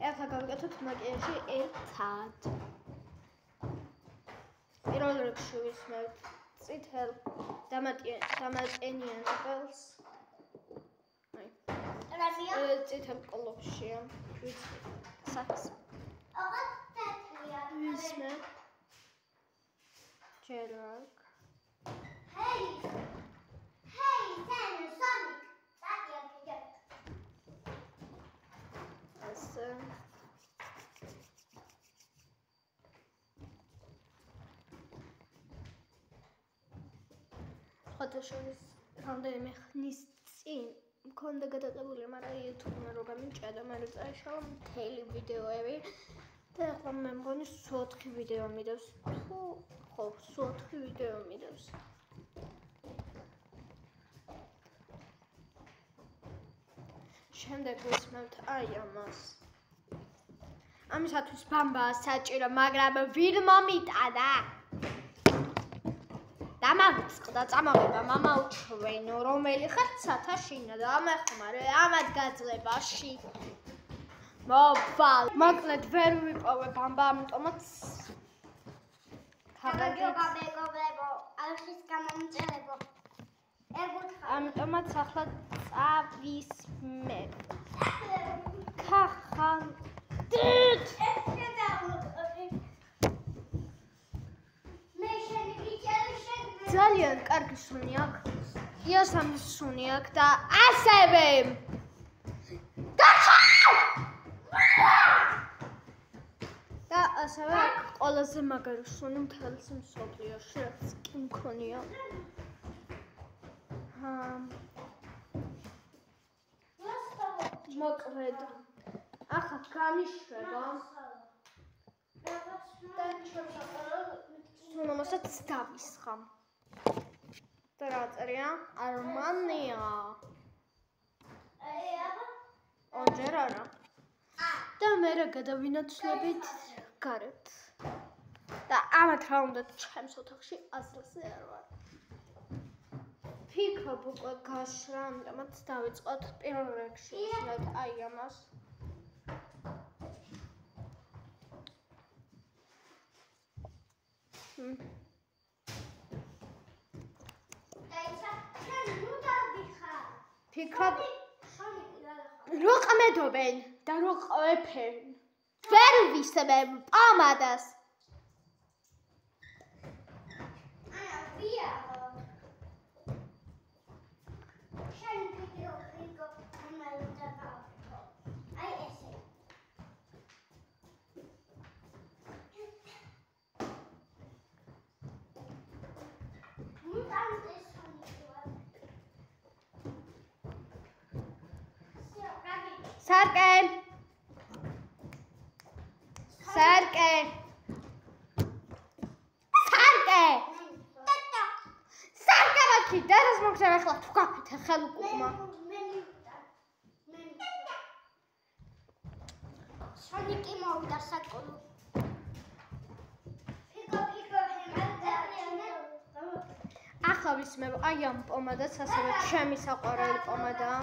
ეხლა გავიკეთოთ მაკიაჟი ერთად. პირველ რიგში ვისმევთ წითელ დამატენიან ყელს. წითელ კოლოფშია. საქმეს. ვისმევ. ჯერაკ. Hey, Sonic. ასე. ხოთაშორის რამდენიმე ხნის წინ მქონდა გადაწყებული, მაგრამ YouTube-მა რო გამიჭედა, მე წაიშალა მთელი ვიდეოები და ახლა მე მგონი 4 ვიდეო მიდევს. ხო, 4 ვიდეო მიდევს. შემდეგ ვისმევთ აი ამას. ამისათვის ბამბაა საჭირო, მაგრამ ვინ მომიტანა? დამაგწყდა წამოღება მამაუჩვენო, რომელი ხარ ცათაშინა და ამეხმარე ამად გაძლებაში. მოვალ. მოკლედ ვერ ვიპოვე ბამბა, ამიტომაც მეგობრებო, არხის გამომწერებო. ამიტომაც ახლა წავისმე. ქახანდით. ძალიან კარგი სუნი აქვს. იასამის სუნი აქვს და ასევე და ასევე ყველაზე მაგარი სუნი მთელს მსოფლიოში, რაც კი მქონია. მოკლედ ახლა გამიშვება და სუნომასაც დავისხამ. და რა წერია? არმანია. ოჯერ არა. და მე რა გადავინაცვლებით გარეთ. და ამათ რა უნდა ჩემს ოთახში აზრზე არ ვარ. ფიქრობ უკვე გაშრა, ამიტომაც დავიწყოთ პირველ რიგში ვისმევთ აი ამას. ფიქრობ რო ყმედობენ და რო ყვეფენ. ვერ ვისმევ პომადას. Sarke. Sarke. Sarke. Sarke bakki, դերս մոքսեր ախլա թուկապիտ է խելուկ ուղմա։ Շանիկի մով դարսակոլու։ Ախლა ვისმევ აი ამ პომადას, ასევე ჩემი საყვარელი პომადაა.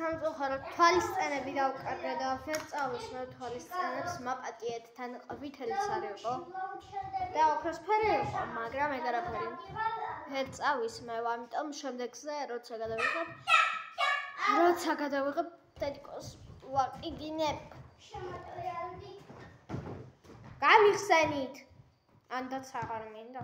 სამწუხაროდ თვალისწენები დავკარგე და ვერ წავისმევ თვალისწენებს მაპატიეთ თან ყვითელიც არ იყო და ოქროსფერი იყო, მაგრამ ეგ არაფერი ვერ წავისმევ, ამიტომ შემდეგზე როცა გადავიღებ დედიკოს ვაკიგინებ. გამიხსენით. ანდაც აღარ მინდა.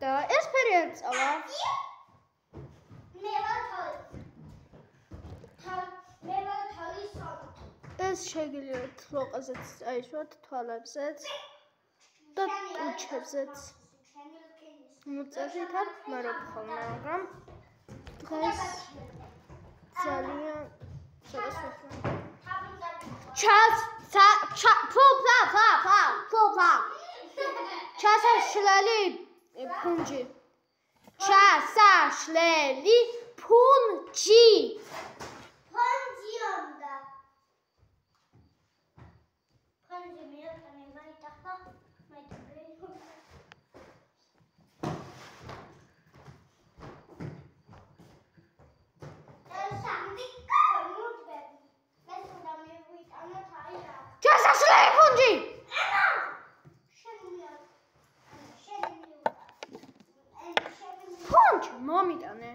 და ეს ფერი არ წავა. ეს შეგიძლიათ როყაზეც აიშვათ, თვალებზეც და ტუჩებზეც. მოწესით აქ მარობ ხოლმე, მაგრამ დღეს ძალიან ჩასაშლელი ფუნჯი ჩასაშლელი ფუნჯი. ფონჯი უნდა. ფონჯი მირაკანი მაიტახა. მაიტაბე. ჩასაშლელი ფუნჯი. ფუნჯი მომიტანე.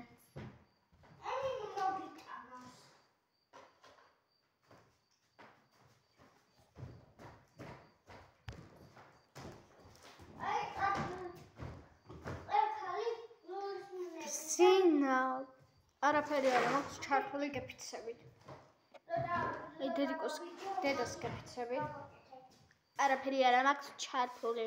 ბზინა. არაფერი არა მაქვს ჩართული გეფიცებით. აი დედიკოს დედას გეფიცებით. არაფერი არა მაქვს ჩართული.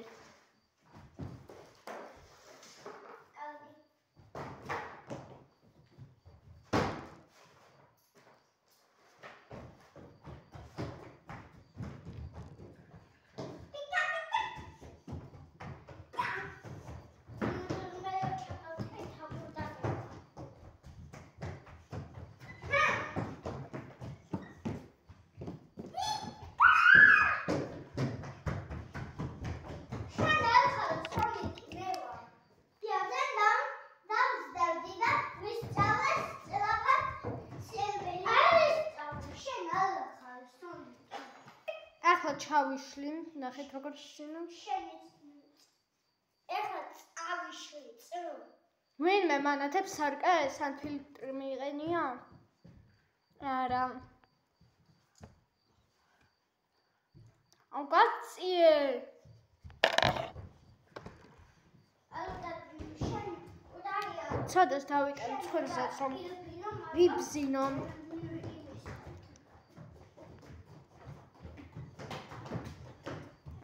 ახლა ჩავიშლი, ნახეთ როგორ შეնում. ეხლა წავიშლი წრო. ვინმე მანათებს სარკეს ან ფილტრი მიიღენია? არა. ოკაციე. ცოდას დავიტან ცხვირსაც რომ ვიბზინო.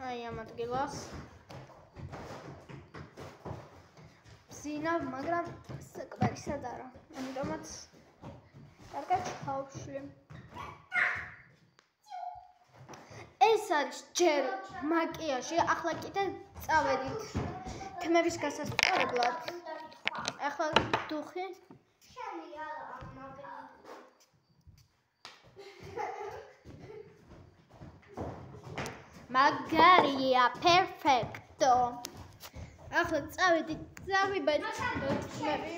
აი ამ ადგილას ბზინავ, მაგრამ საკვირისად არა. ამიტომაც კარგად ჩავშლი. ეს არის ჯერ მაკიაჟი, ახლა კიდე წავედით თემების გასასწორებლად. ახლა დუხი. შენი არა მაგარი. მაგარია, პერფექტო. ახლა წავედით, წავიბეჭდოთ თემები.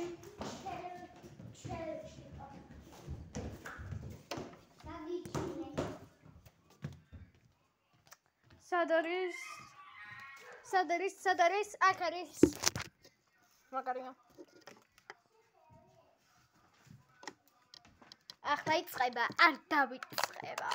სად არის? აქ არის. მაგარია. ახლა იწყება, არ დავიწყება.